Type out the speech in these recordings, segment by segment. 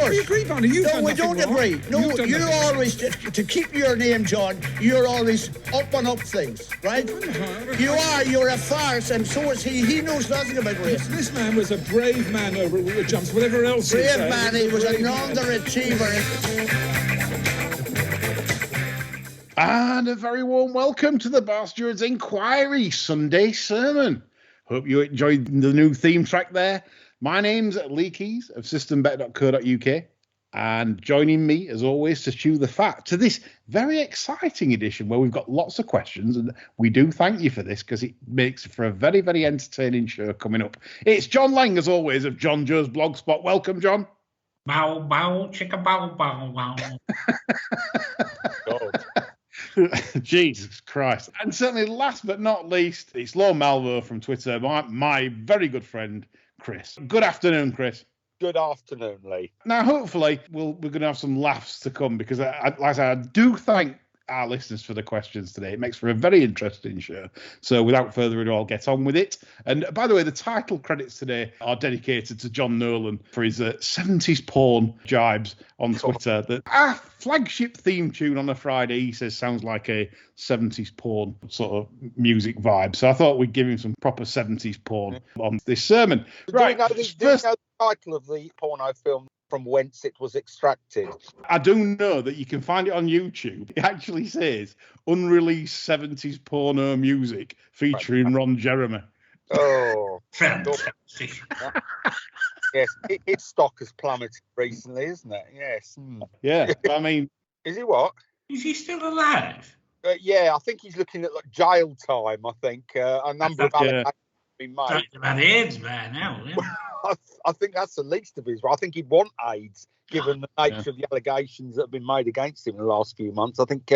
We agree, Barney. No, we don't agree. No, you always, to keep your name, John, you're always up and up things, right? You're a farce, and so is he. He knows nothing about race. This man was a brave man over the jumps, whatever else he Brave man, he was an underachiever. And a very warm welcome to the Bar Stewards Inquiry Sunday Sermon. Hope you enjoyed the new theme track there. My name's Lee Keys of systembet.co.uk, and joining me, as always, to chew the fat to this very exciting edition where we've got lots of questions, and we do thank you for this because it makes for a very, very entertaining show coming up. It's John Lang, as always, of John Joe's Blogspot. Welcome, John. Bow, bow, chicka, bow, bow, bow. Jesus Christ. And certainly last but not least, it's Lord Malvo from Twitter, my very good friend, Chris. Good afternoon, Chris. Good afternoon, Lee. Now, hopefully, we're going to have some laughs to come because, like I said, I do thank our listeners for the questions today. It makes for a very interesting show. So without further ado, I'll get on with it. And by the way, the title credits today are dedicated to John Nolan for his 70s porn jibes on Twitter. That our flagship theme tune on a Friday, he says, sounds like a 70s porn sort of music vibe. So I thought we'd give him some proper 70s porn on this sermon. Right. Do you know the title of the porno film from whence it was extracted? I do know that you can find it on YouTube. It actually says unreleased 70s porno music featuring Ron Jeremy. Oh, Fantastic. yes, its stock has plummeted recently, isn't it? Yes. Yeah, I mean, is he what? Is he still alive? Yeah, I think he's looking at like jail time. I think a number of allegations have been made. Talking about AIDS by now. I think that's the least of his. I think he'd want AIDS, given the nature of the allegations that have been made against him in the last few months. I think,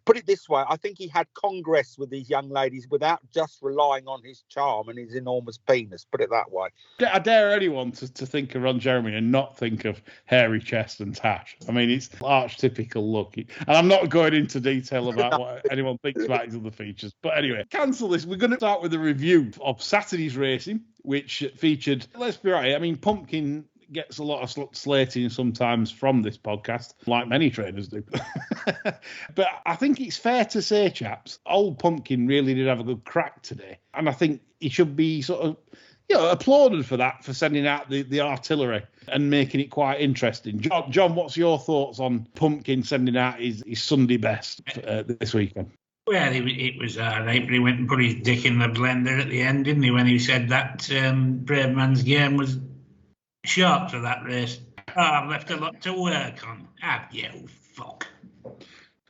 put it this way, I think he had congress with these young ladies without just relying on his charm and his enormous penis. Put it that way. I dare anyone to think of Ron Jeremy and not think of hairy chest and tash. I mean, it's archetypical look. And I'm not going into detail about what anyone thinks about his other features. But anyway, cancel this. We're going to start with a review of Saturday's racing, which featured, let's be right, I mean, Pumpkin gets a lot of slating sometimes from this podcast, like many trainers do. But I think it's fair to say, chaps, old Pumpkin really did have a good crack today. And I think he should be sort of, applauded for that, for sending out the artillery and making it quite interesting. John, what's your thoughts on Pumpkin sending out his Sunday best this weekend? Well, it was all right, but he went and put his dick in the blender at the end, didn't he, when he said that Brave Man's Game was short for that race. Oh, I've left a lot to work on. Have you, fuck?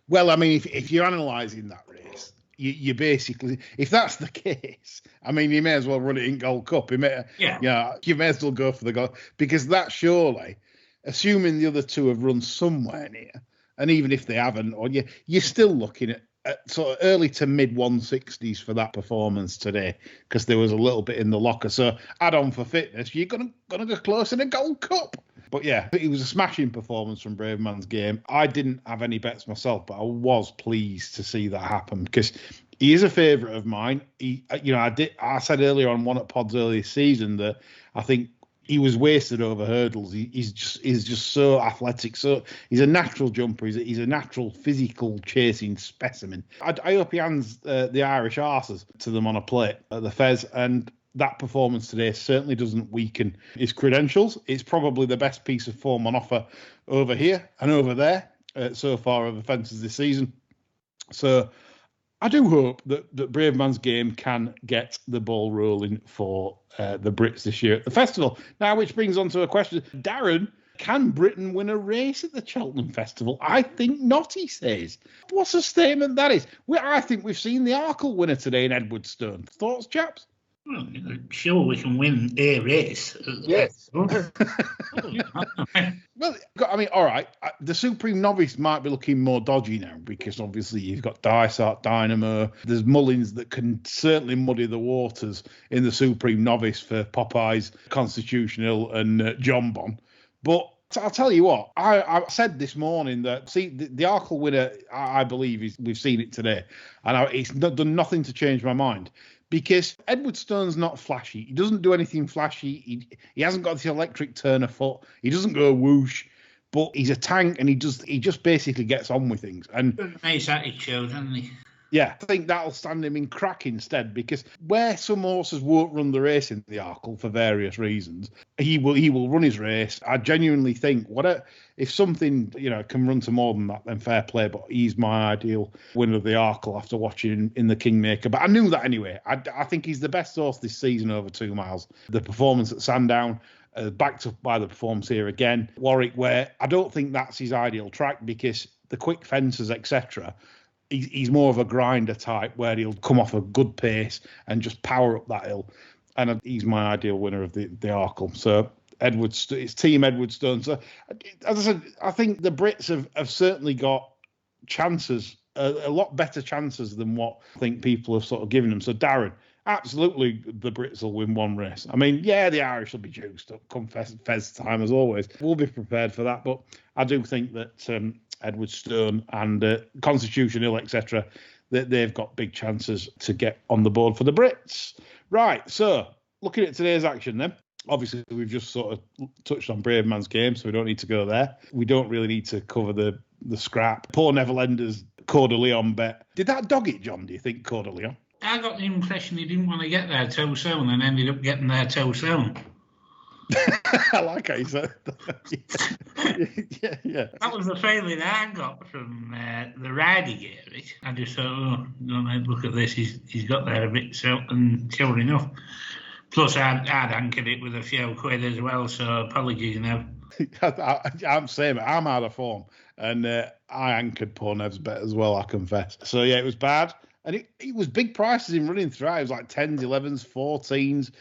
Well, I mean, if you're analysing that race, you basically, if that's the case, I mean, you may as well run it in Gold Cup. You may as well go for the Gold, because that surely, assuming the other two have run somewhere near, and even if they haven't, or you're still looking at sort of early to mid 160s for that performance today, because there was a little bit in the locker. So add on for fitness, you're gonna go close in a Gold Cup. But yeah, it was a smashing performance from Brave Man's Game. I didn't have any bets myself, but I was pleased to see that happen because he is a favourite of mine. I said earlier on one at Pods earlier season that I think he was wasted over hurdles. He's just so athletic. So he's a natural jumper. He's a natural physical chasing specimen. I hope he hands the Irish arses to them on a plate at the Fez. And that performance today certainly doesn't weaken his credentials. It's probably the best piece of form on offer over here and over there so far of the fences this season. So I do hope that Brave Man's Game can get the ball rolling for the Brits this year at the festival. Now, which brings on to a question. Darren, can Britain win a race at the Cheltenham Festival? I think not, he says. What's a statement that is? I think we've seen the Arkle winner today in Edwardstone. Thoughts, chaps? Well, sure, we can win a race. Yes. Well, I mean, all right. The Supreme Novice might be looking more dodgy now because obviously you've got Dysart, Dynamo. There's Mullins that can certainly muddy the waters in the Supreme Novice for Popeye's Constitutional and John Bon. But I'll tell you what, I said this morning that, the Arkle winner, I believe, we've seen it today. And it's done nothing to change my mind. because Edward Stone's not flashy. He doesn't do anything flashy. He hasn't got the electric turn of foot. He doesn't go whoosh, but he's a tank, and he just basically gets on with things. And nice attitude, hasn't he? Yeah, I think that'll stand him in crack instead, because where some horses won't run the race in the Arkle for various reasons, he will run his race. I genuinely think if something can run to more than that, then fair play. But he's my ideal winner of the Arkle after watching in the Kingmaker. But I knew that anyway. I think he's the best horse this season over 2 miles. The performance at Sandown, backed up by the performance here again. Warwick, where I don't think that's his ideal track, because the quick fences, etc. He's more of a grinder type, where he'll come off a good pace and just power up that hill. And he's my ideal winner of the Arkle. So it's Team Edward Stone. So as I said, I think the Brits have certainly got chances, a lot better chances than what I think people have sort of given them. So Darren, absolutely the Brits will win one race. I mean, yeah, the Irish will be juiced up come Fez time as always. We'll be prepared for that. But I do think that Edward Stone and Constitution Hill, etc., they've got big chances to get on the board for the Brits. Right, so looking at today's action then, obviously we've just sort of touched on Brave Man's game, so we don't need to go there. We don't really need to cover the scrap. Poor Neverlander's Coeur de Leon bet. Did that dog it, John, do you think, Coeur de Leon? I got the impression he didn't want to get there too soon and ended up getting there too soon. I like how you said that. Yeah. That was the feeling I got from the ride he gave it. I just thought, look at this, he's got there a bit so, and sure enough. Plus, I'd anchored it with a few quid as well, so apologies now. I'm saying I'm out of form, and I anchored poor Nev's bet as well, I confess. So yeah, it was bad. And it was big prices in running through. It was like 10s, 11s, 14s.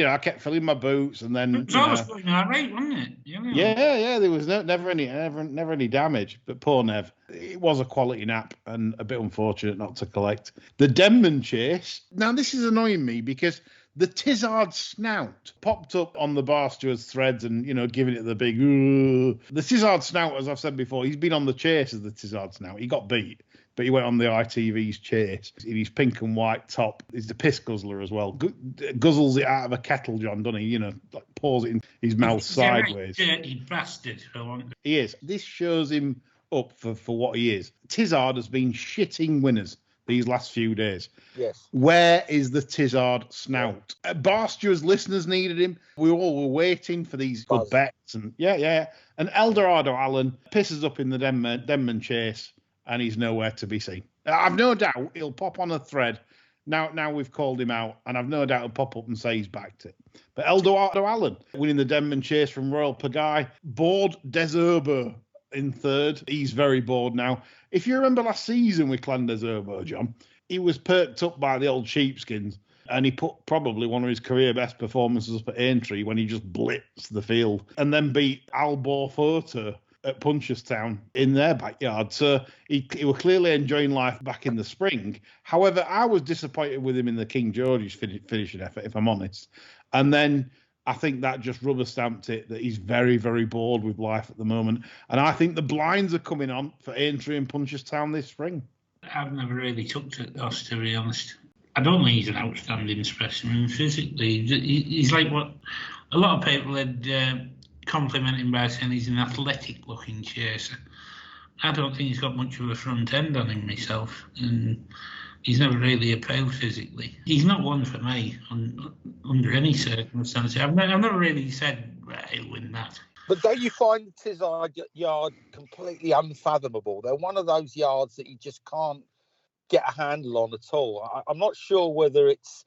I kept filling my boots, and then it's always going all right, wasn't it? Yeah. There was never any damage. But poor Nev, it was a quality nap, and a bit unfortunate not to collect. The Denman chase. Now this is annoying me, because the Tizard snout popped up on the bar stewards threads, and giving it the big. Ugh. The Tizard snout, as I've said before, he's been on the chase as the Tizard snout. He got beat, but he went on the ITV's chase in his pink and white top. He's the piss guzzler as well. Guzzles it out of a kettle, John, doesn't he? Like pours it in his mouth sideways. Dirty bastard. He is. This shows him up for what he is. Tizard has been shitting winners these last few days. Yes. Where is the Tizard snout? Bar Stewards listeners needed him. We all were waiting for these good bets. And yeah. And Eldorado Allen pisses up in the Denman chase, and he's nowhere to be seen. I've no doubt he'll pop on a thread. Now we've called him out, and I've no doubt he'll pop up and say he's backed it. But Eldorado Allen winning the Denman chase from Royal Pagaille. Bored Des Herbeux in third. He's very bored now. If you remember last season with Clan Des Herbeux, John, he was perked up by the old sheepskins, and he put probably one of his career best performances up at Aintree when he just blitzed the field and then beat Albor Photo at Punchestown in their backyard. So he was clearly enjoying life back in the spring. However, I was disappointed with him in the King George's finishing effort, if I'm honest. And then I think that just rubber stamped it, that he's very, very bored with life at the moment. And I think the blinds are coming on for Aintree and Punchestown this spring. I've never really took to us, to be honest. I don't think he's an outstanding specimen physically. He's like what a lot of people had compliment him by saying he's an athletic-looking chaser. I don't think he's got much of a front end on him myself, and he's never really appealed physically. He's not one for me under any circumstances. I've never really said, right, he'll win that. But don't you find the Tizard yard completely unfathomable? They're one of those yards that you just can't get a handle on at all. I'm not sure whether it's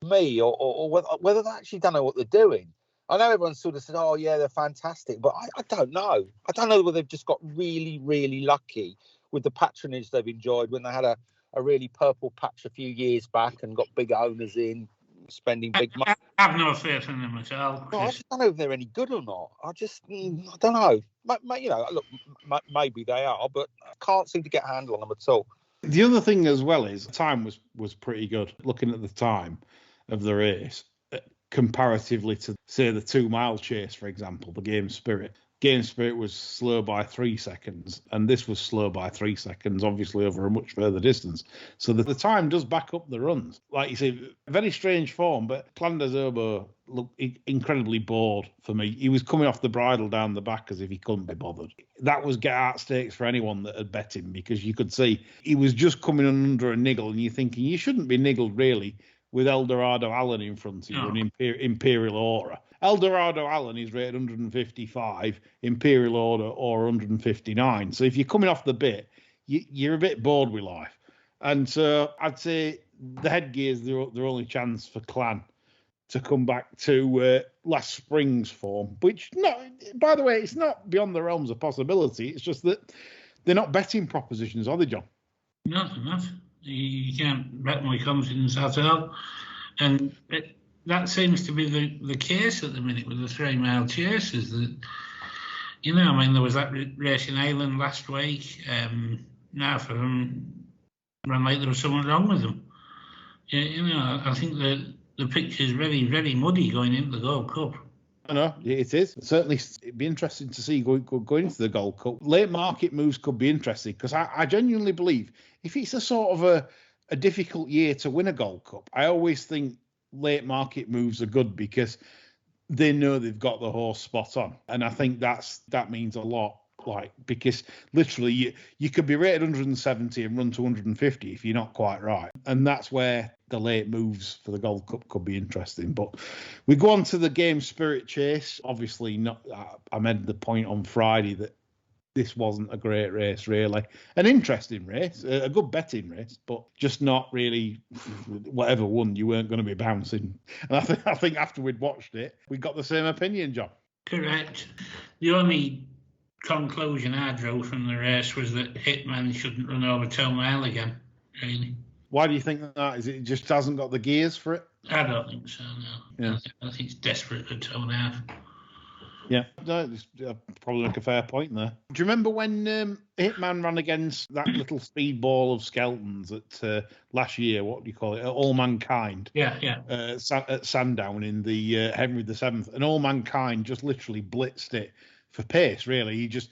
me or whether they actually don't know what they're doing. I know everyone sort of said, oh, yeah, they're fantastic, but I don't know. I don't know whether they've just got really, really lucky with the patronage they've enjoyed when they had a really purple patch a few years back and got big owners in, spending big money. I have no faith in them at all. No, I just don't know if they're any good or not. I don't know. Look, maybe they are, but I can't seem to get a handle on them at all. The other thing as well is time was pretty good. Looking at the time of the race, comparatively to, say, the 2 mile chase, for example, the game spirit, Game Spirit was slow by 3 seconds, and this was slow by 3 seconds, obviously over a much further distance. So the time does back up the runs. Like you say, very strange form, but Flanders Obo looked incredibly bored for me. He was coming off the bridle down the back as if he couldn't be bothered. That was get out stakes for anyone that had bet him, because you could see he was just coming under a niggle, and you're thinking you shouldn't be niggled really with Eldorado Allen in front of you and Imperial Aura. Eldorado Allen is rated 155, Imperial Aura 159. So if you're coming off the bit, you're a bit bored with life. And so I'd say the headgear is their only chance for Clan to come back to last spring's form, which, by the way, it's not beyond the realms of possibility. It's just that they're not betting propositions, are they, John? Not. You can't bet my confidence at all. And that seems to be the case at the minute with the 3 mile chasers. That, there was that race in Ireland last week. Now for them, ran like there was something wrong with them. I think the picture is very, very muddy going into the Gold Cup. I know, it is. Certainly, it'd be interesting to see going into the Gold Cup. Late market moves could be interesting, because I genuinely believe if it's a sort of a difficult year to win a Gold Cup, I always think late market moves are good, because they know they've got the horse spot on. And I think that means a lot. Because literally you could be rated 170 and run to 150 if you're not quite right. And that's where the late moves for the Gold Cup could be interesting. But we go on to the Game Spirit chase. Obviously, I made the point on Friday that this wasn't a great race, really. An interesting race, a good betting race, but just not really whatever won, you weren't going to be bouncing. And I think after we'd watched it, we got the same opinion, John. Correct. The only conclusion I drew from the race was that Hitman shouldn't run over 2 mile again, really. Why do you think that? Is it just hasn't got the gears for it? I don't think so, no. Yeah. I think it's desperate for 2.5. Yeah, no, probably like a fair point there. Do you remember when Hitman ran against that little speedball of Skeltons at last year? What do you call it? All Mankind. Yeah. At Sandown in the Henry VII, and All Mankind just literally blitzed it for pace. Really, he just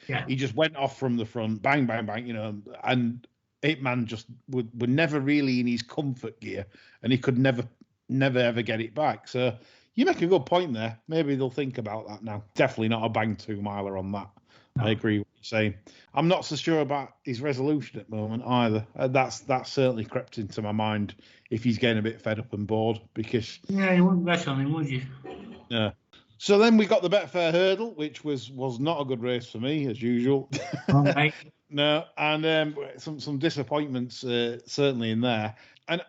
went off from the front, bang, bang, bang. And Hitman just were never really in his comfort gear, and he could never ever get it back. So you make a good point there. Maybe they'll think about that now. Definitely not a bang 2 miler on that. No. I agree with what you're saying. I'm not so sure about his resolution at the moment either. That's certainly crept into my mind if he's getting a bit fed up and bored, because you wouldn't bet on him, would you? Yeah. So then we got the Betfair Hurdle, which was not a good race for me as usual. Okay. No, and some disappointments certainly in there. And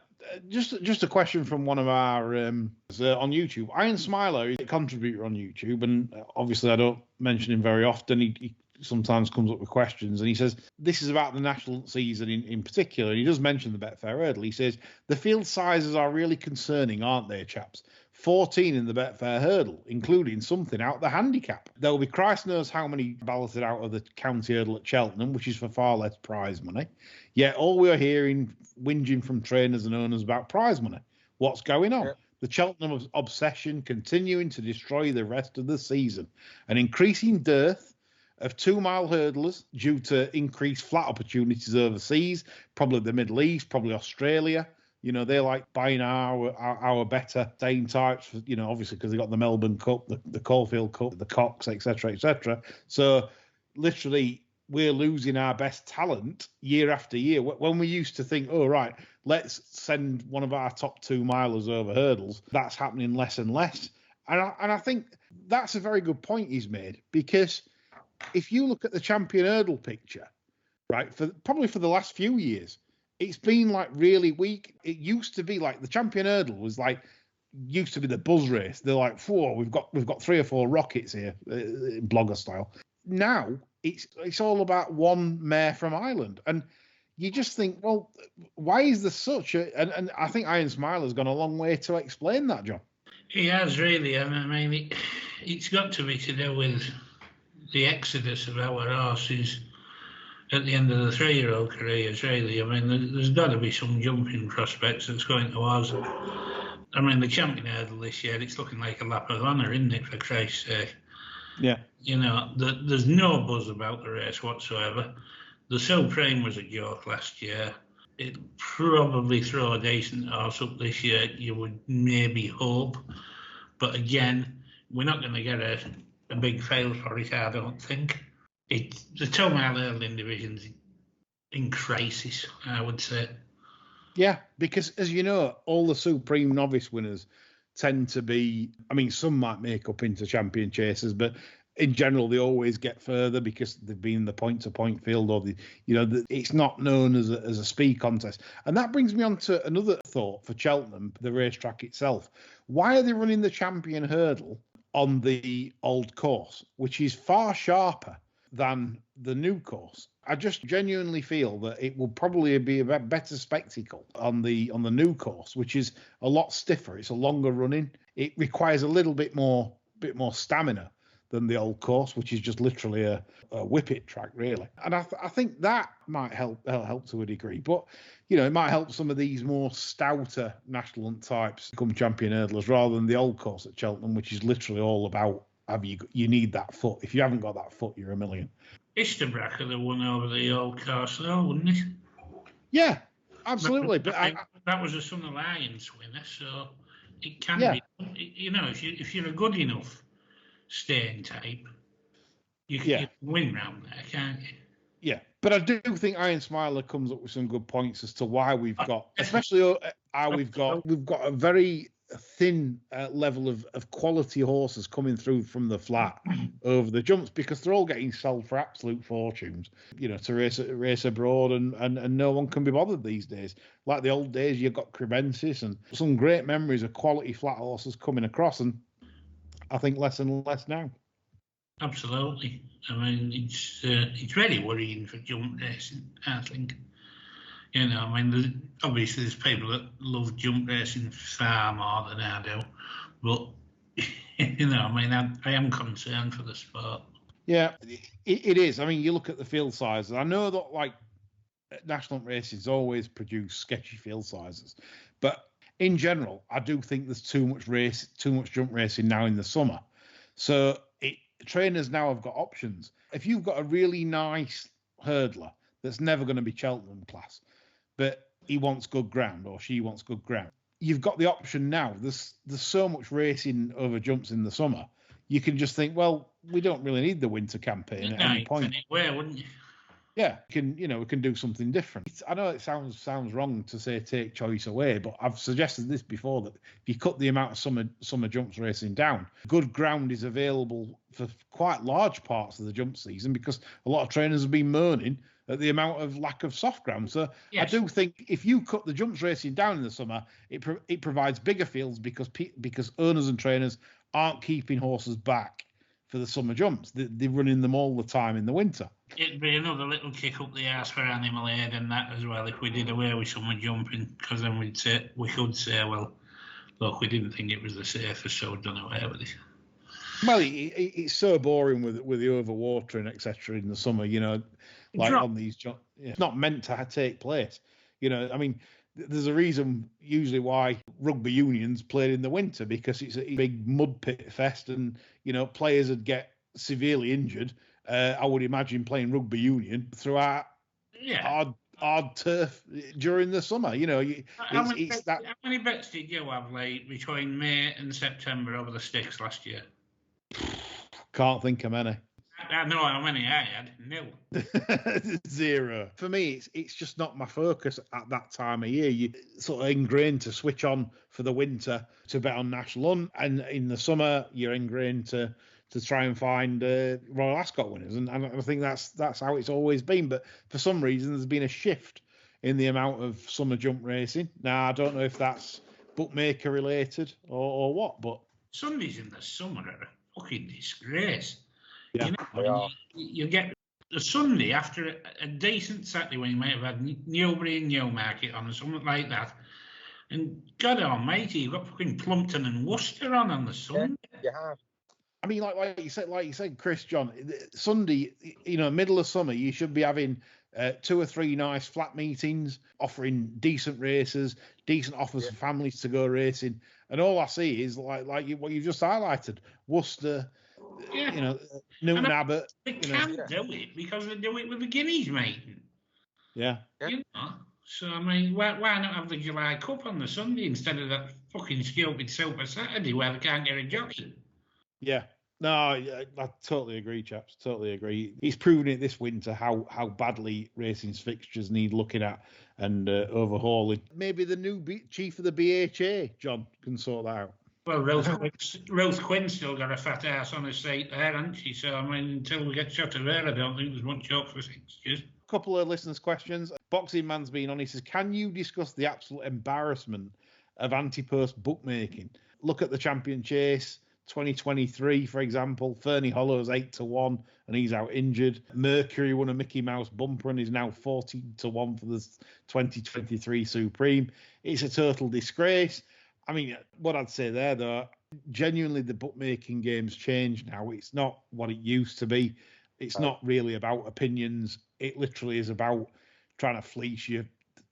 just a question from one of our on YouTube, Iron Smiler, he's a contributor on YouTube, and obviously I don't mention him very often. He sometimes comes up with questions, and he says this is about the national season in particular. And he does mention the Betfair Hurdle. He says the field sizes are really concerning, aren't they, chaps? 14 in the Betfair Hurdle, including something out the handicap. There will be Christ knows how many balloted out of the county hurdle at Cheltenham, which is for far less prize money. Yet all we are hearing whinging from trainers and owners about prize money. What's going on? Yeah. The Cheltenham obsession continuing to destroy the rest of the season. An increasing dearth of 2 mile hurdlers due to increased flat opportunities overseas, probably the Middle East, probably Australia. They like buying our better staying types, obviously because they got the Melbourne Cup, the Caulfield Cup, the Cox, etc., etc. So literally, we're losing our best talent year after year. When we used to think, oh, right, let's send one of our top 2 milers over hurdles, that's happening less and less. And I think that's a very good point he's made, because if you look at the champion hurdle picture, right, probably for the last few years, it's been like really weak. It used to be like the champion hurdle was like used to be the buzz race. They're like, whoa, we've got 3 or 4 rockets here, blogger style. Now it's all about one mare from Ireland, and you just think, well, why is there such a? And I think Iron Smiler's gone a long way to explain that, John. He has really. I mean, it's got to be to do with the exodus of our horses at the end of the 3-year-old careers, really. I mean, there's got to be some jumping prospects that's going towards them. I mean, the champion hurdle this year, it's looking like a lap of honour, isn't it, for Christ's sake? Yeah. There's no buzz about the race whatsoever. The Supreme was a joke last year. It'll probably throw a decent horse up this year, you would maybe hope. But again, we're not going to get a big fail for it, I don't think. It's the 2 mile hurdling division's in crisis, I would say. Yeah, because as you know, all the Supreme novice winners tend to be, I mean, some might make up into champion chasers, but in general, they always get further because they've been in the point-to-point field, or it's not known as a speed contest. And that brings me on to another thought for Cheltenham, the racetrack itself. Why are they running the champion hurdle on the old course, which is far sharper than the new course? I just genuinely feel that it will probably be a better spectacle on the new course, which is a lot stiffer. It's a longer running. It requires a little bit more stamina than the old course, which is just literally a whippet track, really. And I think that might help to a degree. But, it might help some of these more stouter national hunt types become champion hurdlers rather than the old course at Cheltenham, which is literally all about you need that foot. If you haven't got that foot, you're a million. Ishtabrak would have won over the old course, though, wouldn't it? Yeah, absolutely. But that was a Son Alliance winner, so it can be. If you're a good enough staying type, you can win round there, can't you? Yeah, but I do think Iron Smiler comes up with some good points as to why we've got, especially how we've got a very thin level of quality horses coming through from the flat over the jumps, because they're all getting sold for absolute fortunes, to race abroad, and no one can be bothered these days. Like the old days, you've got Crebensis and some great memories of quality flat horses coming across, and I think less and less now. Absolutely. I mean, it's really worrying for jump racing, I think. Obviously there's people that love jump racing far more than I do, but I am concerned for the sport. Yeah, it is. I mean, you look at the field sizes. I know that like national races always produce sketchy field sizes, but in general, I do think there's too much jump racing now in the summer. So trainers now have got options. If you've got a really nice hurdler that's never going to be Cheltenham class, but he wants good ground or she wants good ground, you've got the option now. There's so much racing over jumps in the summer. You can just think, well, we don't really need the winter campaign at any point. Where wouldn't you? Yeah, we can do something different. I know it sounds wrong to say take choice away, but I've suggested this before, that if you cut the amount of summer jumps racing down, good ground is available for quite large parts of the jump season, because a lot of trainers have been moaning at the amount of lack of soft ground. So yes. I do think if you cut the jumps racing down in the summer, it provides bigger fields, because owners and trainers aren't keeping horses back for the summer jumps. They're running them all the time in the winter. It'd be another little kick up the arse for animal aid and that as well if we did away with summer jumping, because then we could say, well, look, we didn't think it was the safest, so we've done away with it. Well, it's so boring with the overwatering, etc. in the summer, on these jumps. It's not meant to take place. I mean, there's a reason usually why rugby unions played in the winter, because it's a big mud pit fest, and players would get severely injured. I would imagine playing rugby union throughout hard turf during the summer. How many bets did you have between May and September over the sticks last year? Can't think of many. I know how many I had. Nil. 0. For me, it's just not my focus at that time of year. You sort of ingrained to switch on for the winter to bet on national hunt, and in the summer you're ingrained to try and find Royal Ascot winners, and I think that's how it's always been. But for some reason, there's been a shift in the amount of summer jump racing. Now, I don't know if that's bookmaker related or what, but Sundays in the summer are a fucking disgrace. Yeah, you get a Sunday after a decent Saturday when you might have had Newbury and Newmarket on or something like that, and God almighty, you've got fucking Plumpton and Worcester on the Sunday. Yeah, you have. I mean, like you said, Chris, John, Sunday, middle of summer, you should be having 2 or 3 nice flat meetings, offering decent races, decent offers for families to go racing. And all I see is like what you've just highlighted: Worcester, Newton Abbott. They can do it because they do it with the guineas mating. Yeah. So, I mean, why not have the July Cup on the Sunday instead of that fucking stupid Super Saturday where they can't get a jockey? Yeah. No, I totally agree, chaps. Totally agree. He's proven it this winter how badly racing's fixtures need looking at and overhauling. Maybe the new chief of the BHA, John, can sort that out. Well, Ruth Quinn's still got a fat ass on her seat there, hasn't she? So, I mean, until we get shot of her, I don't think there's much hope for fixtures. Couple of listeners' questions. Boxing Man's been on. He says, can you discuss the absolute embarrassment of anti-post bookmaking? Look at the Champion Chase 2023, for example. Fernie Hollow's 8-1 and he's out injured. Mercury won a Mickey Mouse bumper and is now 14-1 for the 2023 Supreme. It's a total disgrace. I mean, what I'd say there, though, genuinely the bookmaking game's changed now. It's not what it used to be. It's not really about opinions. It literally is about trying to fleece you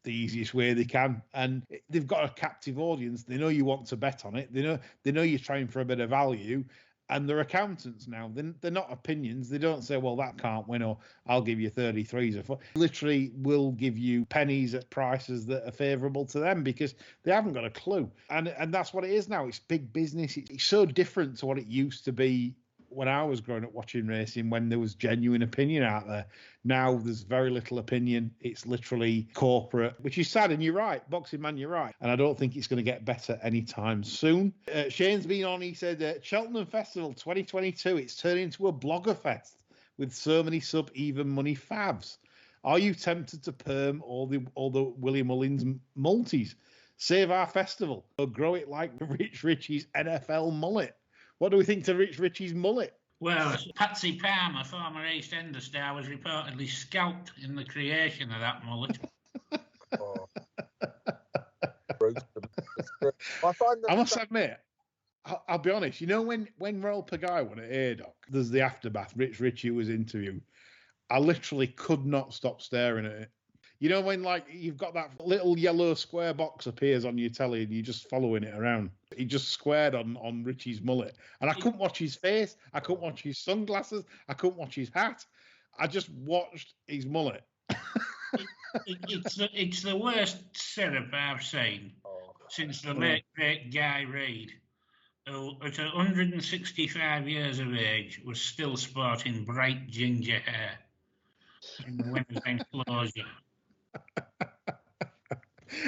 the easiest way they can. And they've got a captive audience. They know you want to bet on it. They know you're trying for a bit of value. And they're accountants now. They're not opinions. They don't say, well, that can't win, or I'll give you 33s or 4. Literally will give you pennies at prices that are favourable to them because they haven't got a clue. And that's what it is now. It's big business. It's so different to what it used to be when I was growing up watching racing, when there was genuine opinion out there. Now there's very little opinion. It's literally corporate, which is sad. And you're right, Boxing Man, you're right. And I don't think it's going to get better anytime soon. Shane's been on. He said, Cheltenham Festival 2022, it's turned into a blogger fest with so many sub-even money favs. Are you tempted to perm all the Willie Mullins multis? Save our festival or grow it like Rich Richie's NFL mullet. What do we think to Rich Richie's mullet? Well, Patsy Palmer, former EastEnders star, was reportedly scalped in the creation of that mullet. I must admit, I'll be honest, when Royal Pagaille won at Aydock, there's the aftermath, Rich Richie was interviewed. I literally could not stop staring at it. When you've got that little yellow square box appears on your telly and you're just following it around. He just squared on Richie's mullet. And I couldn't watch his face. I couldn't watch his sunglasses. I couldn't watch his hat. I just watched his mullet. It's the worst syrup I've seen since the late great Guy Reid, who at 165 years of age was still sporting bright ginger hair in the winter's enclosure.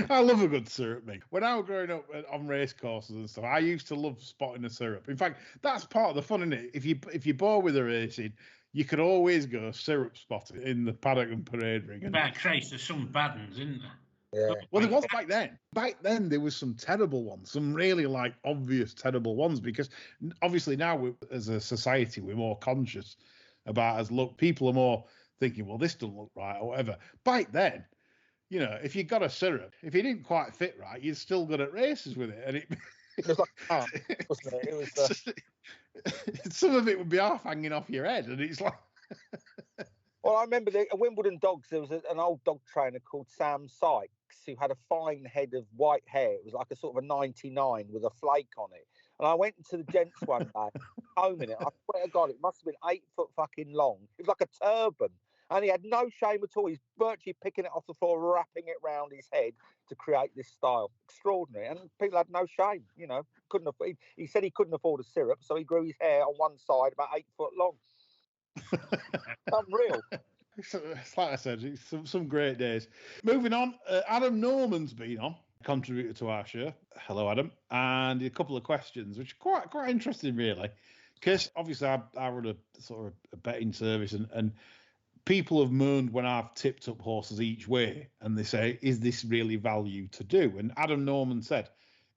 I love a good syrup, mate. When I was growing up on race courses and stuff, I used to love spotting a syrup. In fact, that's part of the fun, isn't it? If you're bored with the racing, you could always go syrup spotting in the paddock and parade ring. About Christ, there's some bad ones, isn't there? Yeah. Well, there was back then. Back then, there was some terrible ones, some really obvious terrible ones, because obviously now as a society, we're more conscious about as look. People are more thinking, well, this doesn't look right or whatever. Back then, if you got a syrup, if it didn't quite fit right, you're still good at races with it. And it was like, wasn't it? It was some of it would be half hanging off your head, and it's like. Well, I remember at Wimbledon Dogs, there was an old dog trainer called Sam Sykes who had a fine head of white hair. It was like a sort of a 99 with a flake on it. And I went to the gents one day, combing it. I swear to God, it must have been 8 foot fucking long. It was like a turban. And he had no shame at all. He's virtually picking it off the floor, wrapping it round his head to create this style. Extraordinary. And people had no shame, Couldn't afford. He said he couldn't afford a syrup, so he grew his hair on one side about 8 foot long. Unreal. It's like I said, it's some great days. Moving on, Adam Norman's been on, contributor to our show. Hello, Adam. And a couple of questions, which are quite interesting, really. Because obviously I run a sort of a betting service, and people have moaned when I've tipped up horses each way, and they say, is this really value to do? And Adam Norman said,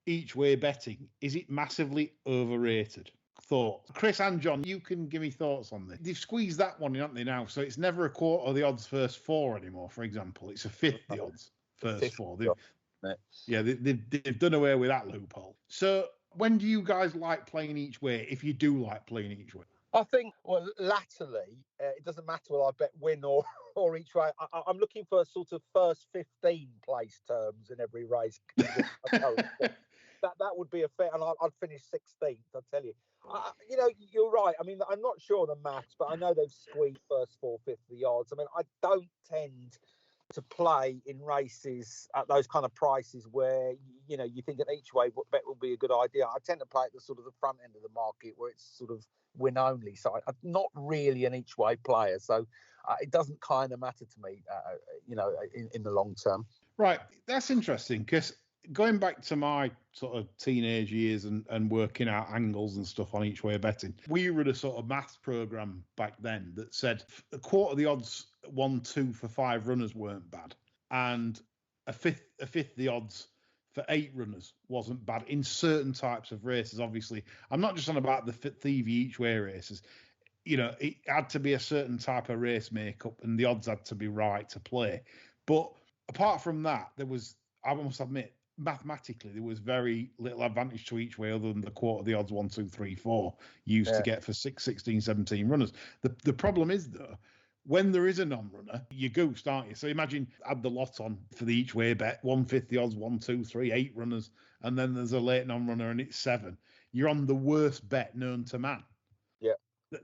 each way betting, is it massively overrated? Thoughts. Chris and John, you can give me thoughts on this. They've squeezed that one in, haven't they, now? So it's never a quarter of the odds first 4 anymore, for example. It's a fifth the odds first 4. They've done away with that loophole. So when do you guys like playing each way, if you do like playing each way? I think, well, latterly, it doesn't matter whether I bet win or each way. I'm looking for sort of first 15 place terms in every race. That would be a fair, and I'd finish 16th, I'll tell you. You're right. I mean, I'm not sure on the maths, but I know they've squeezed first 4/5 of the odds. I mean, I don't tend to play in races at those kind of prices where you think an each way bet will be a good idea. I tend to play at the sort of the front end of the market where it's sort of win only. So I'm not really an each way player. So it doesn't kind of matter to me, in the long term. Right, that's interesting because going back to my sort of teenage years and working out angles and stuff on each way betting, we run a sort of maths program back then that said a quarter of the odds 1-2 for 5 runners weren't bad, and a fifth the odds for 8 runners wasn't bad in certain types of races. Obviously, I'm not just on about the Thievey each way races. It had to be a certain type of race makeup, and the odds had to be right to play. But apart from that, I must admit, mathematically, there was very little advantage to each way other than the quarter of the odds 1, 2, 3, 4 used to get for 6, 16, 17 runners. The problem is, though, when there is a non-runner, you goose, aren't you? So imagine add the lot on for the each way bet, 1/5 the odds, 1, 2, 3, 8 runners, and then there's a late non-runner and it's 7. You're on the worst bet known to man. Yeah.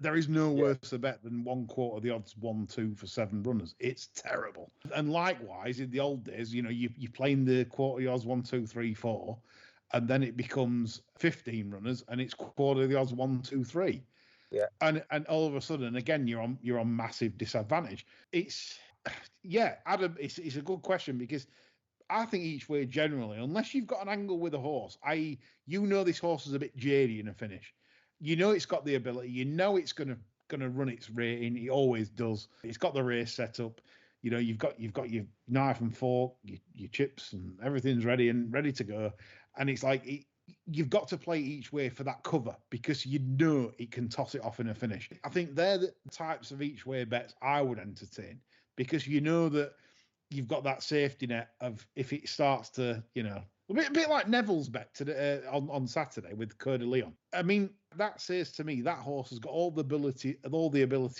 There is no worse a bet than 1/4 of the odds 1-2 for 7 runners. It's terrible. And likewise, in the old days, you're playing the quarter of the odds 1, 2, 3, 4, and then it becomes 15 runners, and it's quarter of the odds 1, 2, 3. Yeah. And all of a sudden, again, you're on massive disadvantage. Adam, it's a good question because I think each way generally, unless you've got an angle with a horse, i.e., this horse is a bit jadey in a finish. It's got the ability. It's going to run its rating. It always does. It's got the race set up. You've got your knife and fork, your chips, and everything's ready to go. And it's like you've got to play each way for that cover because it can toss it off in a finish. I think they're the types of each way bets I would entertain because that you've got that safety net of if it starts to a bit like Neville's bet today, on Saturday with Coeur de Leon. I mean, that says to me that horse has got all the ability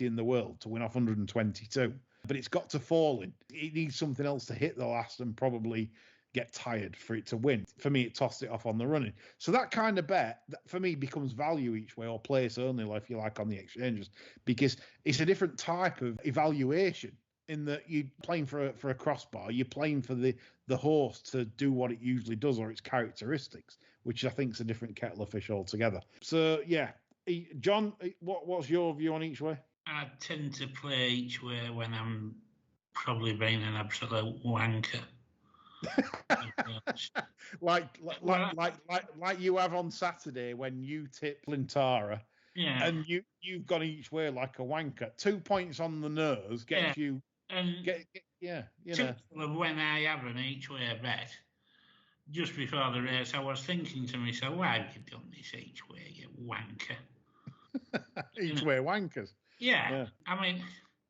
in the world to win off 122, but it's got to fall in. It needs something else to hit the last and probably get tired for it to win. For me, it tossed it off on the running. So that kind of bet, for me, becomes value each way or place only, if you like, on the exchanges, because it's a different type of evaluation. In that you're playing for a crossbar, you're playing for the horse to do what it usually does or its characteristics, which I think is a different kettle of fish altogether. So yeah, John, what's your view on each way? I tend to play each way when I'm probably being an absolute wanker. like you have on Saturday when you tip Lintara. Yeah. And you've gone each way like a wanker. 2 points on the nose gets you. And when I have an each way bet, just before the race, I was thinking to myself, why have you done this each way, you wanker? Each way wankers. Yeah. I mean,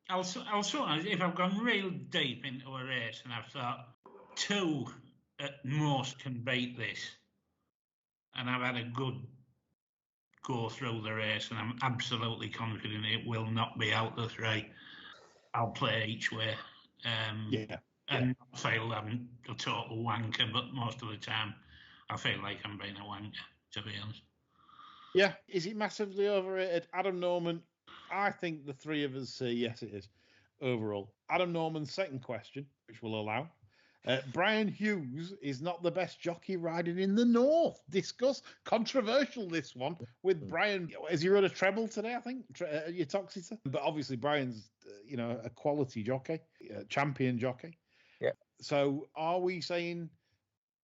I'll sort of, if I've gone real deep into a race and I've thought 2 at most can beat this, and I've had a good go through the race and I'm absolutely confident it will not be out the 3, I'll play each way. And I feel I'm a total wanker, but most of the time I feel like I'm being a wanker, to be honest. Yeah. Is it massively overrated? Adam Norman, I think the 3 of us say yes, it is overall. Adam Norman's second question, which we'll allow. Brian Hughes is not the best jockey riding in the North. Discuss. Controversial, this one, with Brian. Has he run a treble today, I think, your Toxita? But obviously Brian's, a quality jockey, champion jockey. Yeah. So are we saying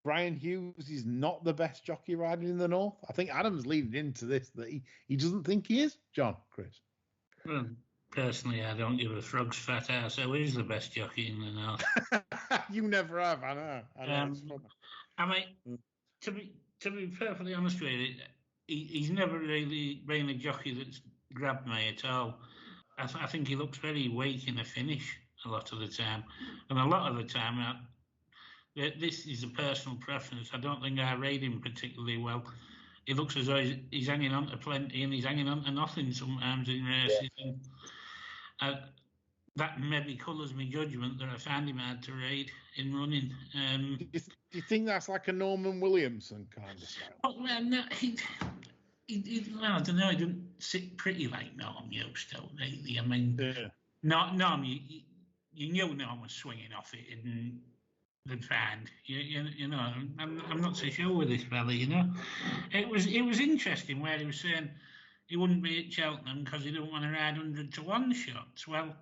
Brian Hughes is not the best jockey riding in the North? I think Adam's leading into this, that he doesn't think he is. John, Chris? Well, personally, I don't give a frog's fat ass. So he's the best jockey in the North. You never have, I know. I mean, to be perfectly honest with you, he's never really been a jockey that's grabbed me at all. I think he looks very weak in the finish a lot of the time, and a lot of the time, this is a personal preference. I don't think I rate him particularly well. He looks as though he's hanging on to plenty and he's hanging on to nothing sometimes in races. Yeah. And, that maybe colours my judgment that I find him hard to read in running. Do you think that's like a Norman Williamson kind of style? Oh, man, no, Well, I don't know. He didn't sit pretty like Norm used to lately. I mean, Yeah. Norm, you knew Norm was swinging off it in the fan. You know, I'm not so sure with this fella. You know, it was interesting where he was saying he wouldn't be at Cheltenham because he didn't want to ride 100-1 shots. Well,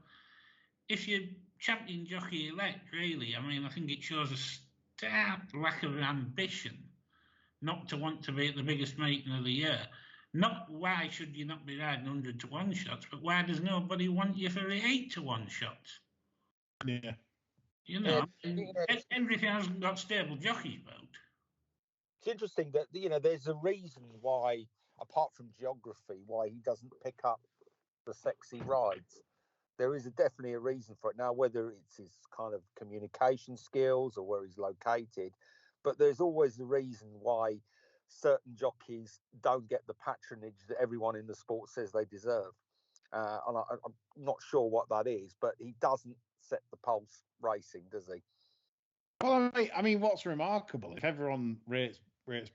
if you're champion jockey elect, really, I mean, I think it shows a stark lack of ambition not to want to be at the biggest meeting of the year. Not why should you not be riding 100-1 shots, but why does nobody want you for 8-1 shots? Yeah. You know, everything hasn't got stable jockeys about. It's interesting that, you know, there's a reason why, apart from geography, why he doesn't pick up the sexy rides. There is definitely a reason for it. Now, whether it's his kind of communication skills or where he's located, but there's always a reason why certain jockeys don't get the patronage that everyone in the sport says they deserve. And I'm not sure what that is, but he doesn't set the pulse racing, does he? Well, I mean, what's remarkable, if everyone rates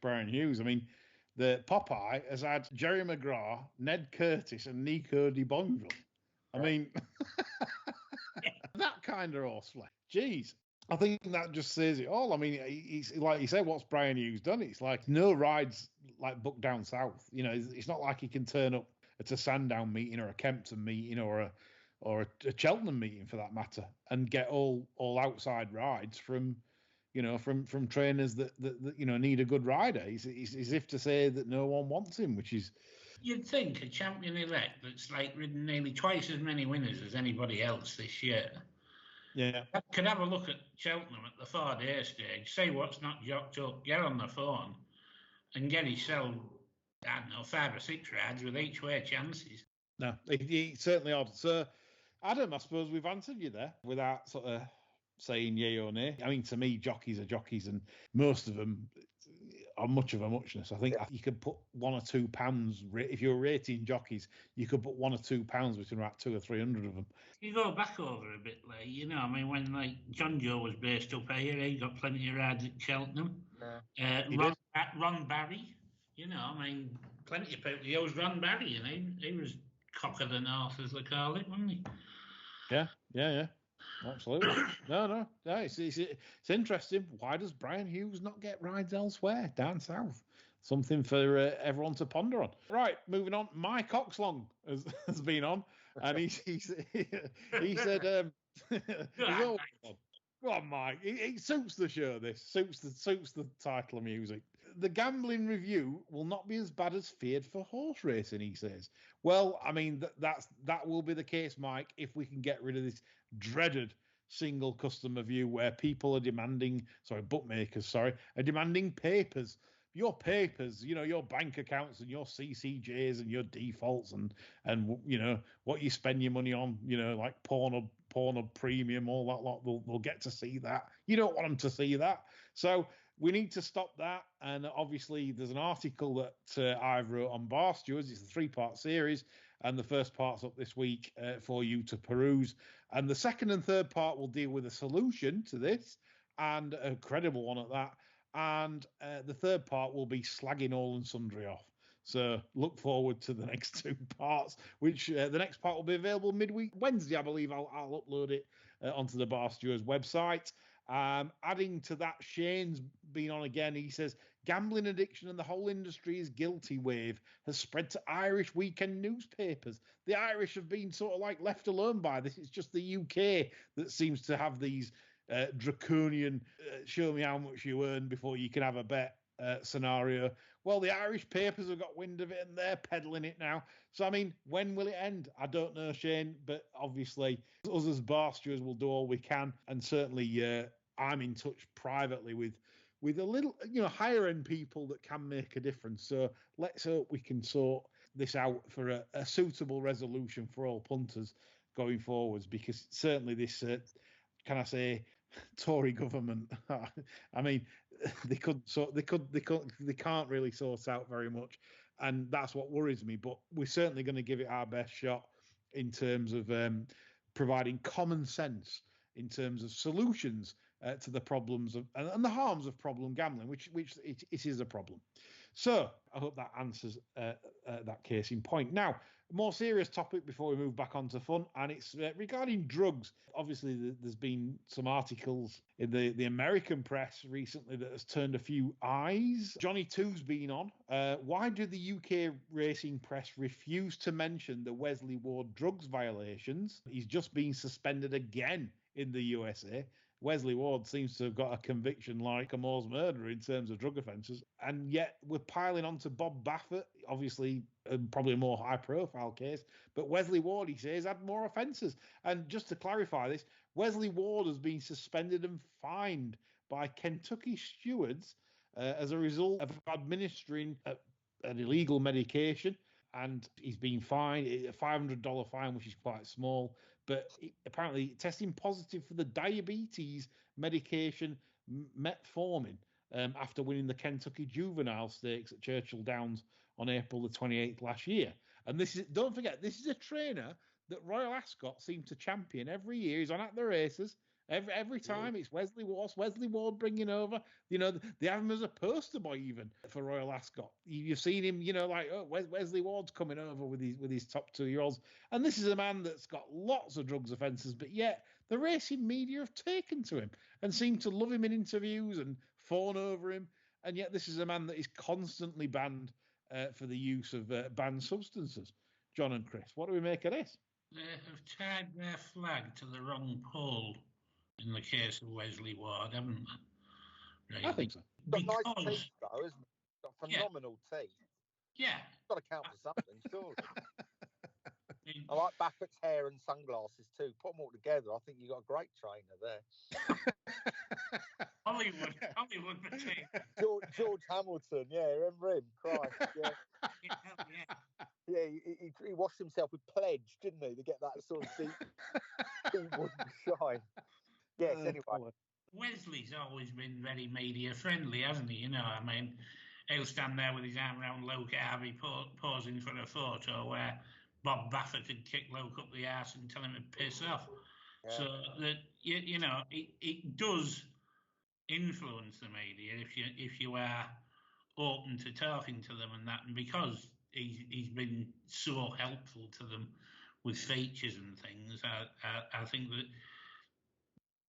Brian Hughes, I mean, the Popeye has had Jerry McGrath, Ned Curtis, and Nico de Bonville. I mean, that kind of horse flesh. Jeez. I think that just says it all. I mean, he's like you said, what's Brian Hughes done? It's like no rides like booked down south. You know, it's not like he can turn up at a Sandown meeting or a Kempton meeting or a Cheltenham meeting for that matter and get all outside rides from trainers that you know need a good rider. He's as if to say that no one wants him, which is. You'd think a champion elect that's like ridden nearly twice as many winners as anybody else this year. Yeah. Could have a look at Cheltenham at the 4-day stage, say what's not jocked up, get on the phone and get himself, I don't know, 5 or 6 rides with each way chances. No, he certainly ought. So, Adam, I suppose we've answered you there without sort of saying yay or nay. I mean, to me, jockeys are jockeys, and most of them are much of a muchness. I think you could put £1 or £2 if you're rating jockeys. You could put £1 or £2 between about 200 or 300 of them. You go back over a bit, like you know. I mean, when like John Joe was based up here, he got plenty of rides at Cheltenham. Ron Barry, you know. I mean, plenty of people. He was Ron Barry, and he was cock of the north, as they call it, wasn't he? Yeah. Absolutely. No. It's interesting. Why does Brian Hughes not get rides elsewhere down south? Something for everyone to ponder on. Right, moving on. Mike Oxlong has been on, and he said, Go on, Mike. It suits the show. This suits the title of music. The gambling review will not be as bad as feared for horse racing, he says. Well, I mean that will be the case, Mike, if we can get rid of this dreaded single customer view where people are demanding, bookmakers are demanding papers. Your papers, you know, your bank accounts and your CCJs and your defaults and you know what you spend your money on, you know, like Pornhub Premium, all that lot. They'll get to see that. You don't want them to see that. So we need to stop that. And obviously, there's an article that I've wrote on Bar Stewards. It's a 3-part series, and the first part's up this week for you to peruse. And the second and third part will deal with a solution to this, and a credible one at that. And the third part will be slagging all and sundry off. So look forward to the next 2 parts, which the next part will be available midweek Wednesday, I believe. I'll upload it onto the Bar Stewards website. Adding to that, Shane's been on again. He says, gambling addiction and the whole industry is guilty wave has spread to Irish weekend newspapers. The Irish have been sort of like left alone by this. It's just the UK that seems to have these draconian show me how much you earn before you can have a bet scenario. Well, the Irish papers have got wind of it and they're peddling it now. So, I mean, when will it end? I don't know, Shane, but obviously us as bar stewards will do all we can. And certainly I'm in touch privately with a little, you know, higher end people that can make a difference. So let's hope we can sort this out for a suitable resolution for all punters going forwards, because certainly this, can I say, Tory government, I mean, they can't really sort out very much, and that's what worries me. But we're certainly going to give it our best shot in terms of providing common sense in terms of solutions to the problems of and the harms of problem gambling, which it is a problem. So I hope that answers that case in point. Now, a more serious topic before we move back onto fun, and it's regarding drugs. Obviously, there's been some articles in the American press recently that has turned a few eyes. Johnny 2's been on. Why do the UK racing press refuse to mention the Wesley Ward drugs violations? He's just been suspended again in the USA. Wesley Ward seems to have got a conviction like a Moore's murderer in terms of drug offences, and yet we're piling on to Bob Baffert, obviously probably a more high-profile case, but Wesley Ward, he says, had more offences. And just to clarify this, Wesley Ward has been suspended and fined by Kentucky stewards as a result of administering an illegal medication. And he's been fined a $500 fine, which is quite small, but apparently testing positive for the diabetes medication metformin after winning the Kentucky Juvenile Stakes at Churchill Downs on April the 28th last year. And don't forget, this is a trainer that Royal Ascot seem to champion every year. He's on at the races. Every time it's Wesley Ward bringing over, they have him as a poster boy even for Royal Ascot. You've seen him, Wesley Ward's coming over with his top 2-year-olds. And this is a man that's got lots of drugs offences, but yet the racing media have taken to him and seem to love him in interviews and fawn over him. And yet this is a man that is constantly banned for the use of banned substances. John and Chris, what do we make of this? They have tied their flag to the wrong pole in the case of Wesley Ward, haven't they? Really? I think so. Got nice teeth, though, isn't it? Got phenomenal teeth. Yeah. Got to count for something, surely. I like Baffert's hair and sunglasses too. Put them all together. I think you got a great trainer there. Hollywood machine. George Hamilton, yeah, remember him? Christ, yeah. Yeah, he washed himself with Pledge, didn't he, to get that sort of deep wooden shine. Yes, anyway. Wesley's always been very media friendly, hasn't he? He'll stand there with his arm around Luke Harvey posing for a photo where Bob Baffert could kick Luke up the arse and tell him to piss off. Yeah. So that it does influence the media if you are open to talking to them and that, and because he's been so helpful to them with features and things, I think that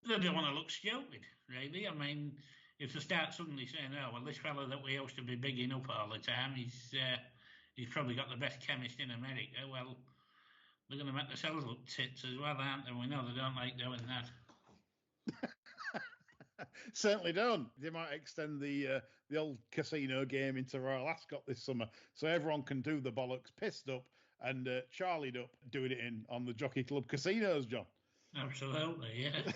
they don't want to look stupid, really. If they start suddenly saying, "Oh, well, this fella that we used to be bigging up all the time, he's probably got the best chemist in America," well, they're going to make themselves look tits as well, aren't they? We know they don't like doing that. Certainly don't. They might extend the old casino game into Royal Ascot this summer, so everyone can do the bollocks pissed up and charlied up, doing it on the Jockey Club casinos, John. Absolutely, yeah.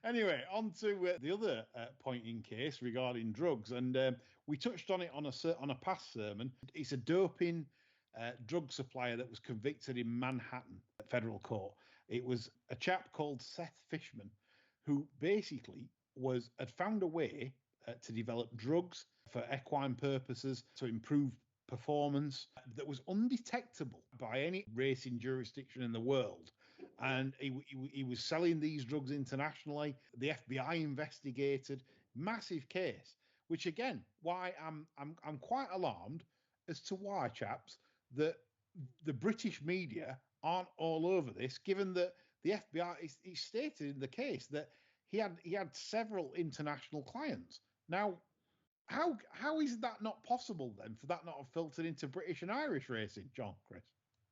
Anyway, on to the other point in case regarding drugs, and we touched on it on a past sermon. It's a doping drug supplier that was convicted in Manhattan federal court. It was a chap called Seth Fishman, who basically had found a way to develop drugs for equine purposes to improve performance that was undetectable by any racing jurisdiction in the world, and he was selling these drugs internationally. The FBI investigated, massive case, which again, why I'm quite alarmed as to why, chaps, that the British media aren't all over this, given that the FBI he stated in the case that he had several international clients. Now, how is that not possible then, for that not have filtered into British and Irish racing, John, Chris?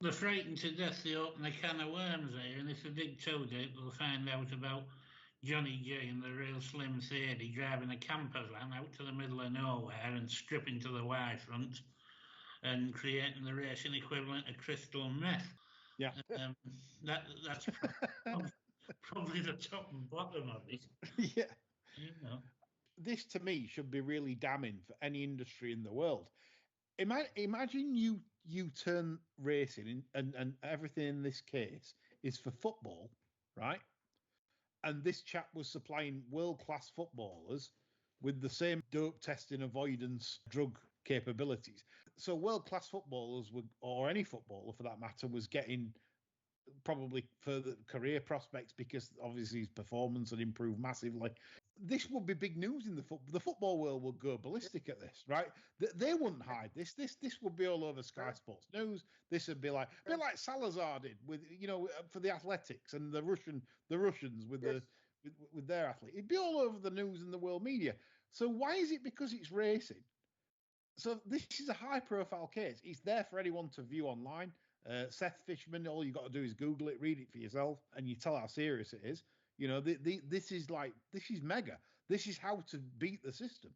They're frightened to death they open a can of worms here, and if they dig too deep, they'll find out about Johnny J and the real Slim Thady driving a camper van out to the middle of nowhere and stripping to the Y front and creating the racing equivalent of crystal meth. Yeah. That's probably the top and bottom of it. Yeah. You This, to me, should be really damning for any industry in the world. Imagine you turn racing and everything in this case is for football, right? And this chap was supplying world-class footballers with the same dope testing avoidance drug capabilities. So world-class footballers or any footballer for that matter, was getting probably further career prospects because obviously his performance had improved massively. this would be big news in the football world would go ballistic at this, right? They wouldn't hide this. This would be all over Sky Sports News. This would be like a bit like Salazar did with for the Athletics and the Russians with with their athlete. It'd be all over the news and the world media. So why is it because it's racing? So this is a high-profile case. It's there for anyone to view online. Seth Fishman, all you got to do is Google it, read it for yourself, and you tell how serious it is. This is mega. This is how to beat the system.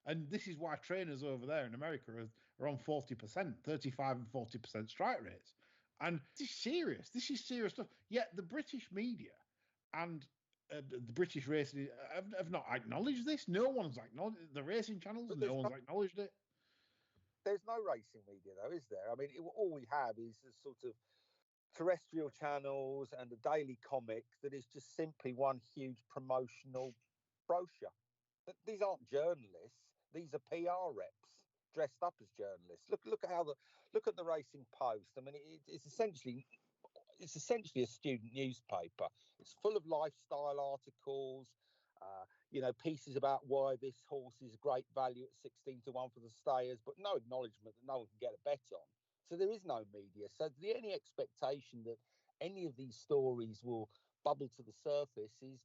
And this is why trainers over there in America are on 40%, 35 and 40% strike rates. And this is serious. This is serious stuff. Yet the British media and the British racing have not acknowledged this. No one's acknowledged it. The racing channels, no one's acknowledged it. There's no racing media, though, is there? I mean, all we have is a sort of terrestrial channels and a daily comic that is just simply one huge promotional brochure. These aren't journalists; these are PR reps dressed up as journalists. Look at the Racing Post. I mean, it's essentially a student newspaper. It's full of lifestyle articles. Pieces about why this horse is great value at 16-1 for the stayers, but no acknowledgement that no one can get a bet on. So there is no media. So any expectation that any of these stories will bubble to the surface is,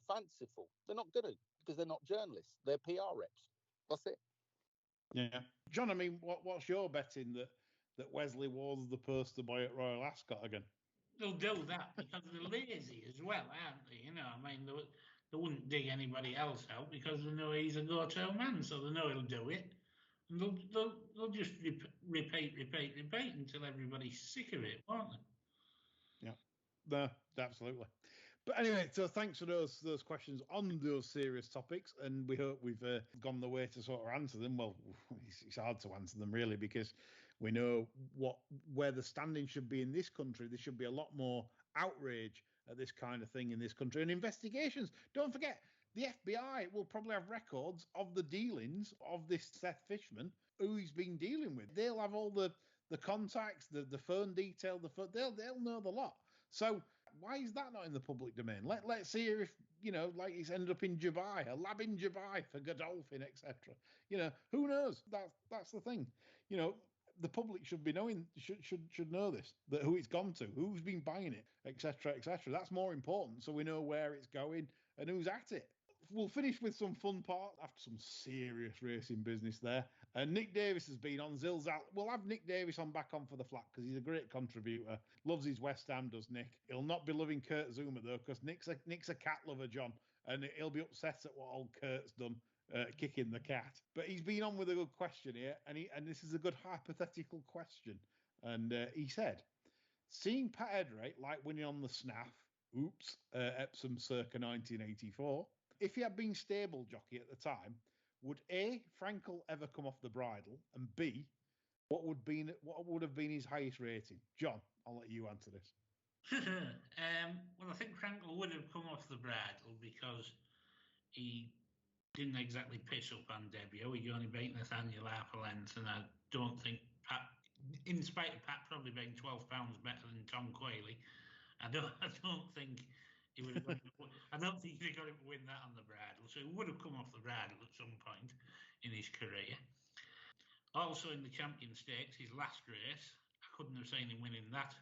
fanciful. They're not going to, because they're not journalists. They're PR reps. That's it. Yeah. John, I mean, what's your betting that Wesley was the poster boy at Royal Ascot again? They'll do that because they're lazy as well, aren't they? They wouldn't dig anybody else out because they know he's a go-to man, so they know he'll do it. And they'll just repeat until everybody's sick of it, won't they? Yeah, no, absolutely. But anyway, so thanks for those questions on those serious topics, and we hope we've gone the way to sort of answer them. Well, it's hard to answer them really because we know where the standing should be in this country. There should be a lot more outrage at this kind of thing in this country, and investigations. Don't forget, the FBI will probably have records of the dealings of this Seth Fishman, who he's been dealing with. They'll have all the contacts, the phone detail, they'll know the lot. So why is that not in the public domain? Let's see if like it's ended up in Dubai, a lab in Dubai for Godolphin, etc. Who knows? That's the thing. The public should be knowing, should know this, that who it's gone to, who's been buying it, etc., etc. That's more important, so we know where it's going and who's at it. We'll finish with some fun part after some serious racing business there. And Nick Davis has been on Zilzal. We'll have Nick Davis back on for the flat because he's a great contributor. Loves his West Ham, does Nick. He'll not be loving Kurt Zuma though, because Nick's a cat lover, John, and he'll be upset at what old Kurt's done. Kicking the cat, but he's been on with a good question here, and this is a good hypothetical question. And he said, seeing Pat Edray like winning on the snaff, Epsom circa 1984, if he had been stable jockey at the time, would A, Frankel ever come off the bridle, and B, what would have been his highest rating? John, I'll let you answer this. Well, I think Frankel would have come off the bridle because he didn't exactly piss up on debut. He only beat Nathaniel half a length, and I don't think Pat, in spite of Pat probably being 12 pounds better than Tom Quayle, I don't think he would have. I don't think he got him to win that on the bridle. So he would have come off the bridle at some point in his career. Also in the Champion Stakes, his last race, I couldn't have seen him winning that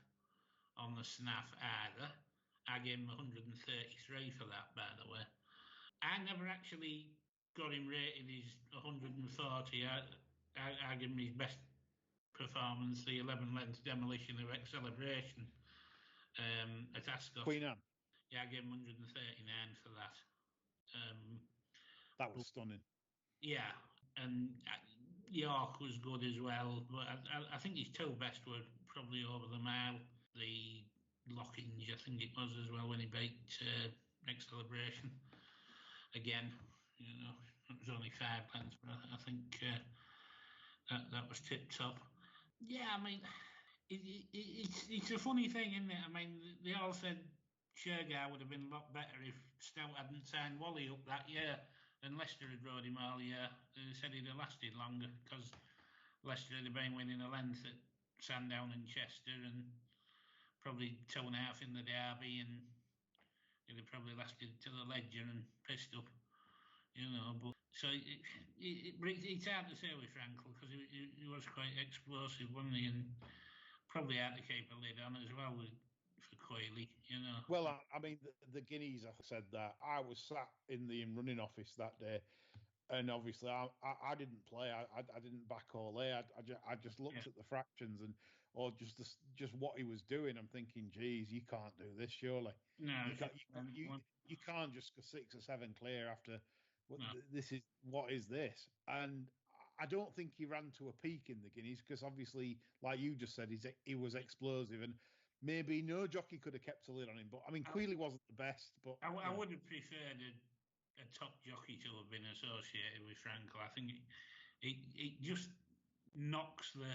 on the snaff either. I gave him 133 for that, by the way. I never actually got him rated his 140. I gave him his best performance, the 11-length demolition of Acceleration at Ascot. Queen Anne. Yeah, I gave him 139 for that. That was stunning. Yeah, and York was good as well, but I think his two best were probably Over the Mile, the Lockinge, I think it was as well, when he beat Acceleration. Again, it was only 5 lengths, but I think that was tip top. Yeah, I mean, it's a funny thing, isn't it? I mean, they all said Shergar would have been a lot better if Stout hadn't signed Wally up that year and Leicester had rode him all year. They said he'd have lasted longer because Leicester had been winning a length at Sandown and Chester and probably 2.5 in the Derby, and he'd have probably lasted to the Ledger and pissed up. But so it's hard to say with Frankel because he was quite explosive, wasn't he? And probably had to keep a lid on as well for Quayle, Well, I mean, the Guineas, I said that. I was sat in the running office that day, and obviously I didn't play. I didn't back all A. I just looked at the fractions or just what he was doing. I'm thinking, geez, you can't do this, surely. No, you can't just go 6 or 7 clear after. No. What is this? And I don't think he ran to a peak in the Guineas because obviously, like you just said, he was explosive and maybe no jockey could have kept a lid on him. But I mean, Queally wasn't the best. But I would have preferred a top jockey to have been associated with Frankel. I think it just knocks the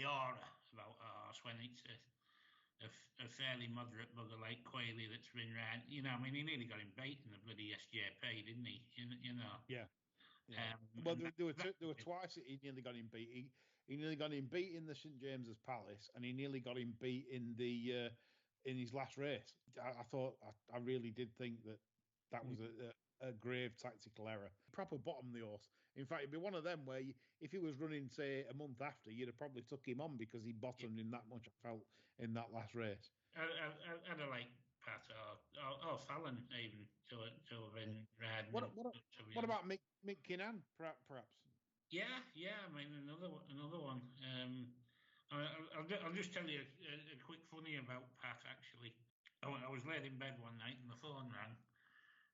aura about a horse when it's a fairly moderate bugger like Quayle that's been round. He nearly got him beat in the bloody SJP, didn't he? Yeah. Yeah. Well, there were twice he nearly got him beat. He nearly got him beat in the St James's Palace, and he nearly got him beat in his last race. I really did think that was a grave tactical error. Proper bottom the horse. In fact, it'd be one of them where if he was running, say, a month after, you'd have probably took him on because he bottomed him that much, I felt, in that last race. I'd have liked Pat or Fallon even to have been riding. What about Mick Kinnan, perhaps? Yeah. I mean, another one. I'll just tell you a quick funny about Pat. Actually, I was laid in bed one night and the phone rang.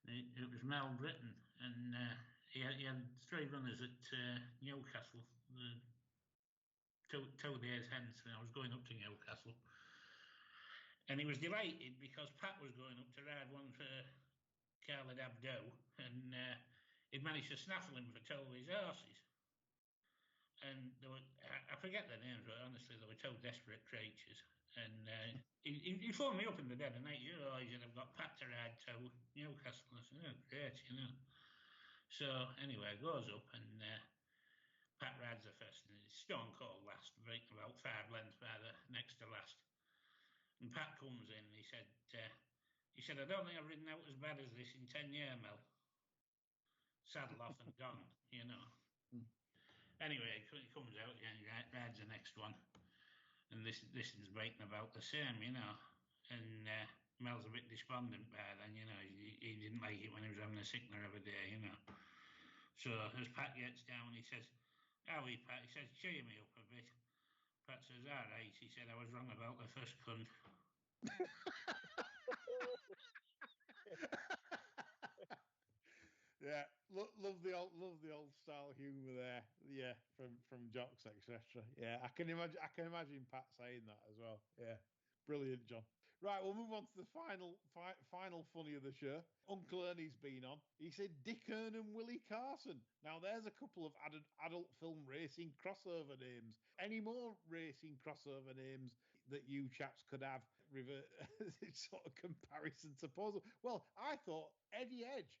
It was Mel Britton, and he had 3 runners at Newcastle 2 days hence, and I was going up to Newcastle. And he was delighted because Pat was going up to ride one for Khaled Abdo, and he'd managed to snaffle him for 2 of his horses. And I forget their names, but honestly, they were 2 desperate creatures. And he phoned me up in the dead of night. I've got Pat to ride to Newcastle. I said, oh, great, So anyway, goes up and Pat rides the first, and it's stone cold last, breaking about 5 lengths by the next to last. And Pat comes in and he said, I don't think I've ridden out as bad as this in 10 years, Mel. Saddle off and gone, Anyway, he comes out and he rides the next one. And this is breaking about the same, And Mel's a bit despondent by then, He didn't like it when he was having a sickner every day, So as Pat gets down, he says, how are you, Pat? He says, cheer me up a bit. Pat says, all right. He said, I was wrong about the first cunt. Yeah, love the old style humour there. Yeah, from Jocks, etc. Yeah, I can imagine Pat saying that as well. Yeah, brilliant, John. Right, we'll move on to the final funny of the show. Uncle Ernie's been on. He said Dick Earn and Willie Carson. Now there's a couple of adult film racing crossover names. Any more racing crossover names that you chaps could have? Sort of comparison to puzzle. Well, I thought Eddie Edge.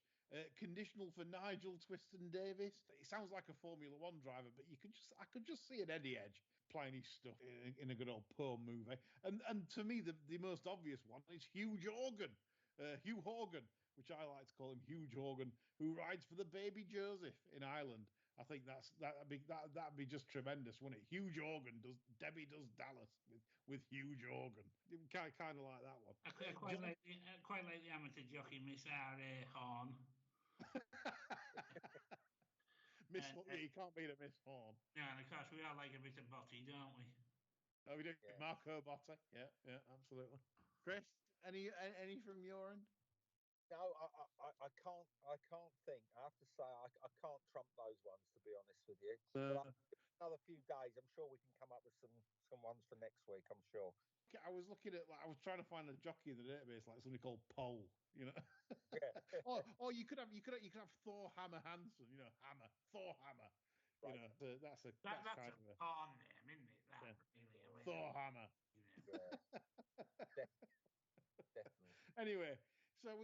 Conditional for Nigel Twiston Davis. It sounds like a Formula One driver, but I could just see an Eddie Edge playing his stuff in a good old Poe movie. And to me, the most obvious one is Hugh Horgan, which I like to call him Hugh Horgan, who rides for the Baby Joseph in Ireland. I think that'd be just tremendous, wouldn't it? Hugh Horgan Debbie does Dallas with Hugh Horgan. Kind of like that one. I quite like the amateur jockey Miss R.A. Horn. You can't beat a Miss Horn. Yeah, and of course we all like a bit of Botty, don't we? Oh, we do. Yeah. Marco Botty. Yeah, absolutely. Chris, any from your end? No, I can't think. I have to say I can't trump those ones, to be honest with you. But another few days, I'm sure we can come up with some ones for next week. I'm sure. I was looking at I was trying to find a jockey in the database, like somebody called Pole. Yeah. or you could have Thor Hammer Hansen. Thor Hammer. Right. That's a porn name, isn't it? That really. Thor Hammer. Yeah. Definitely. Anyway. So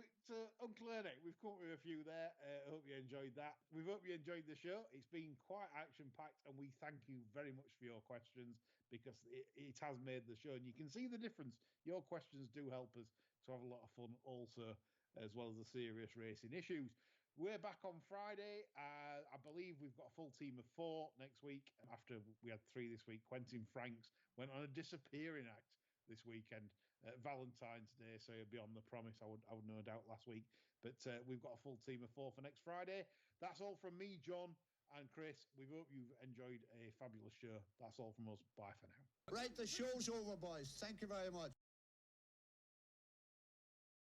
Uncle Ernie, we've come up with a few there. I hope you enjoyed that. We hope you enjoyed the show. It's been quite action-packed, and we thank you very much for your questions because it has made the show. And you can see the difference. Your questions do help us to have a lot of fun also, as well as the serious racing issues. We're back on Friday. I believe we've got a full team of 4 next week. After we had 3 this week, Quentin Franks went on a disappearing act this weekend, Valentine's Day, so he'll be on the promise. I would no doubt last week. But we've got a full team of 4 for next Friday. That's all from me, John and Chris. We hope you've enjoyed a fabulous show. That's all from us. Bye for now. Right, the show's over, boys. Thank you very much.